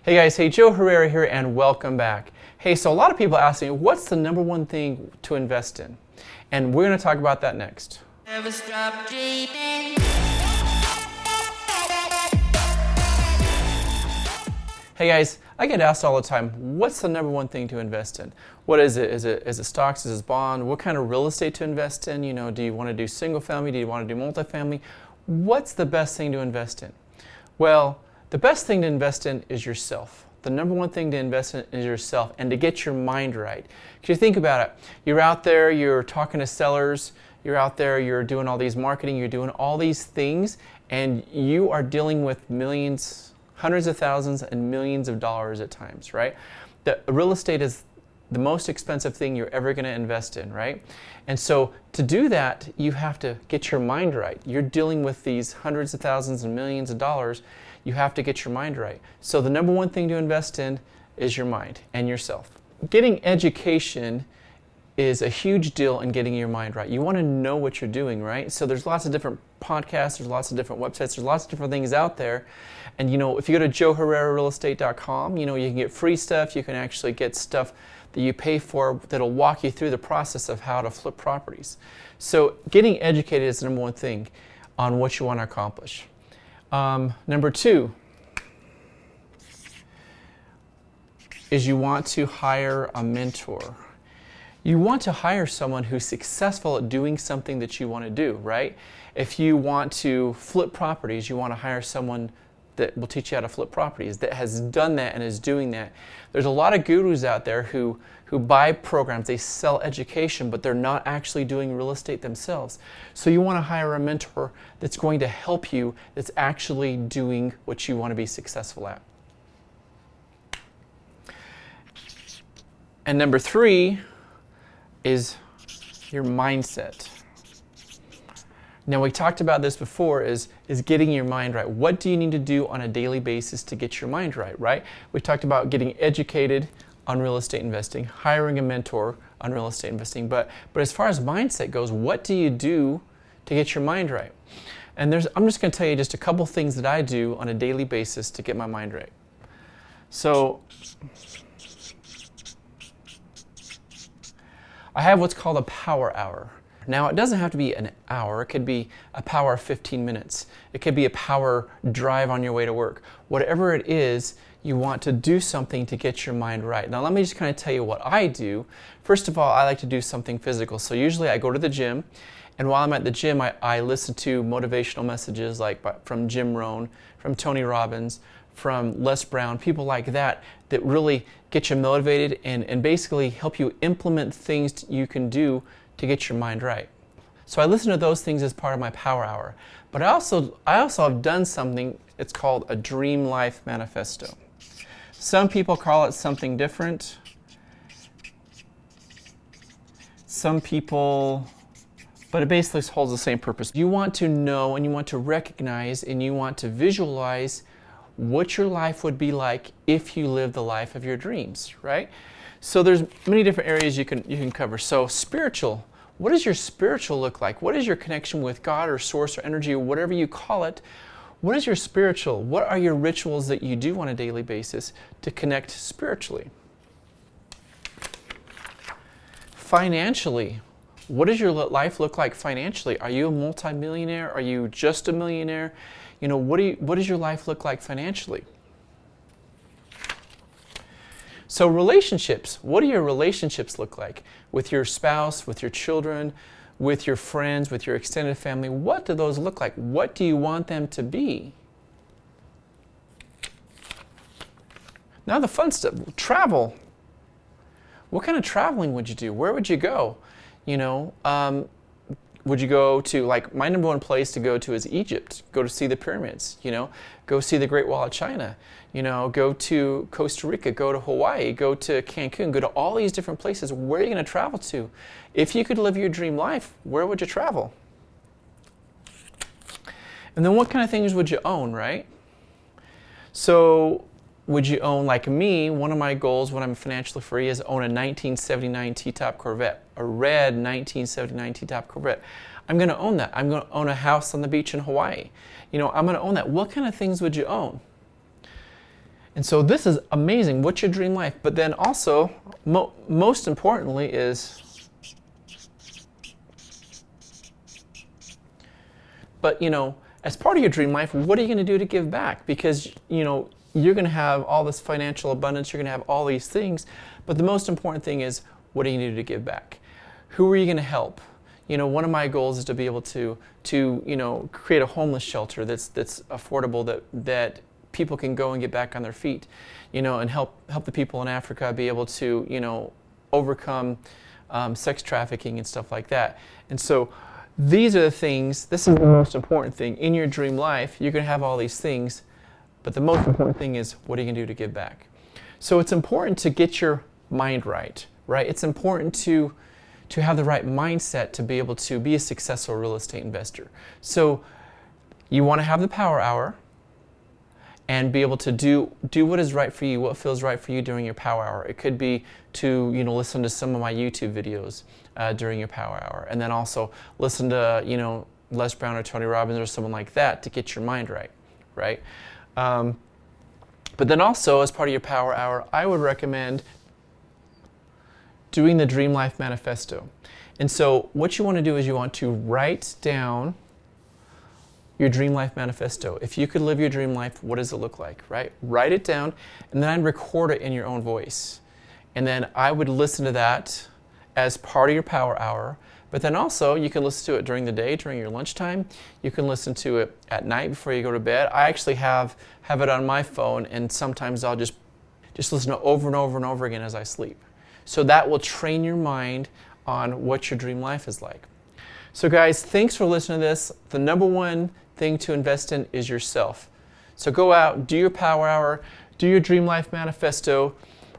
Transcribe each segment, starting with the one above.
Hey guys, hey, Joe Herrera here and welcome back. Hey, so a lot of people ask me, what's the number one thing to invest in? And we're going to talk about that next. Never stop dreaming. Hey guys, I get asked all the time, what's the number one thing to invest in? What is it? Is it stocks? Is it bond? What kind of real estate to invest in? You know, do you want to do single family? Do you want to do multifamily? What's the best thing to invest in? Well, the best thing to invest in is yourself. The number one thing to invest in is yourself and to get your mind right. Because you think about it, you're out there, you're talking to sellers, you're out there, you're doing all these marketing, you're doing all these things, and you are dealing with millions, hundreds of thousands, and millions of dollars at times, right? The real estate is the most expensive thing you're ever going to invest in, right? And so to do that, you have to get your mind right. You're dealing with these hundreds of thousands and millions of dollars. You have to get your mind right. So the number one thing to invest in is your mind and yourself. Getting education is a huge deal in getting your mind right. You want to know what you're doing, right? So there's lots of different podcasts, there's lots of different websites, there's lots of different things out there. And you know, if you go to joeherrerarealestate.com, you know, you can get free stuff, you can actually get stuff that you pay for that'll walk you through the process of how to flip properties. So getting educated is the number one thing on what you want to accomplish. Number two is you want to hire a mentor. You want to hire someone who's successful at doing something that you want to do, right? If you want to flip properties, you want to hire someone that will teach you how to flip properties, that has done that and is doing that. There's a lot of gurus out there who buy programs, they sell education, but they're not actually doing real estate themselves. So you want to hire a mentor that's going to help you, that's actually doing what you want to be successful at. And number three is your mindset. Now, we talked about this before, is getting your mind right. What do you need to do on a daily basis to get your mind right, right? We talked about getting educated on real estate investing, hiring a mentor on real estate investing, but as far as mindset goes, what do you do to get your mind right? And I'm just going to tell you just a couple things that I do on a daily basis to get my mind right. So I have what's called a power hour. Now, it doesn't have to be an hour. It could be a power of 15 minutes. It could be a power drive on your way to work. Whatever it is, you want to do something to get your mind right. Now, let me just kind of tell you what I do. First of all, I like to do something physical. So usually I go to the gym, and while I'm at the gym, I listen to motivational messages like from Jim Rohn, from Tony Robbins, from Les Brown, people like that really get you motivated and basically help you implement things you can do to get your mind right. So I listen to those things as part of my power hour. But I also have done something, it's called a Dream Life Manifesto. Some people call it something different. But it basically holds the same purpose. You want to know and you want to recognize and you want to visualize what your life would be like if you lived the life of your dreams, right? So there's many different areas you can cover. So spiritual, what does your spiritual look like? What is your connection with God or source or energy or whatever you call it? What is your spiritual? What are your rituals that you do on a daily basis to connect spiritually? Financially, what does your life look like financially? Are you a multimillionaire? Are you just a millionaire? You know, what does your life look like financially? So relationships, what do your relationships look like? With your spouse, with your children, with your friends, with your extended family, what do those look like? What do you want them to be? Now the fun stuff, travel. What kind of traveling would you do? Where would you go? You know, would you go to, like, my number one place to go to is Egypt. Go to see the pyramids, you know. Go see the Great Wall of China. You know, go to Costa Rica, go to Hawaii, go to Cancun, go to all these different places. Where are you going to travel to? If you could live your dream life, where would you travel? And then what kind of things would you own, right? So would you own, like me, one of my goals when I'm financially free is own a 1979 T-top Corvette, a red 1979 T-top Corvette. I'm going to own that. I'm going to own a house on the beach in Hawaii. You know, I'm going to own that. What kind of things would you own? And so this is amazing. What's your dream life? But then also, most importantly is, but as part of your dream life, what are you going to do to give back? Because, you're going to have all this financial abundance, you're going to have all these things, but the most important thing is, what are you going to do to give back? Who are you going to help? One of my goals is to be able to create a homeless shelter that's affordable, that people can go and get back on their feet, and help the people in Africa be able to, overcome sex trafficking and stuff like that. And so these are the things, this is the most important thing. In your dream life, you're going to have all these things, but the most important thing is, what are you going to do to give back? So it's important to get your mind right? It's important to have the right mindset to be able to be a successful real estate investor. So you want to have the power hour and be able to do what is right for you, what feels right for you during your power hour. It could be to listen to some of my YouTube videos during your power hour, and then also listen to Les Brown or Tony Robbins or someone like that to get your mind right? But then also, as part of your power hour, I would recommend doing the Dream Life Manifesto. And so what you want to do is you want to write down your Dream Life Manifesto. If you could live your dream life, what does it look like, right? Write it down, and then I'd record it in your own voice. And then I would listen to that as part of your power hour. But then also, you can listen to it during the day, during your lunchtime. You can listen to it at night before you go to bed. I actually have it on my phone, and sometimes I'll just listen to it over and over and over again as I sleep. So that will train your mind on what your dream life is like. So guys, thanks for listening to this. The number one thing to invest in is yourself. So go out, do your power hour, do your Dream Life Manifesto,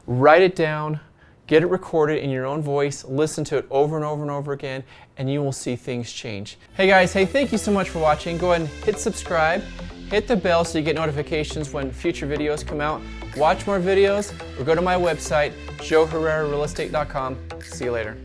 write it down, get it recorded in your own voice, listen to it over and over and over again, and you will see things change. Hey guys, thank you so much for watching. Go ahead and hit subscribe, hit the bell so you get notifications when future videos come out. Watch more videos, or go to my website, joeherrerarealestate.com. See you later.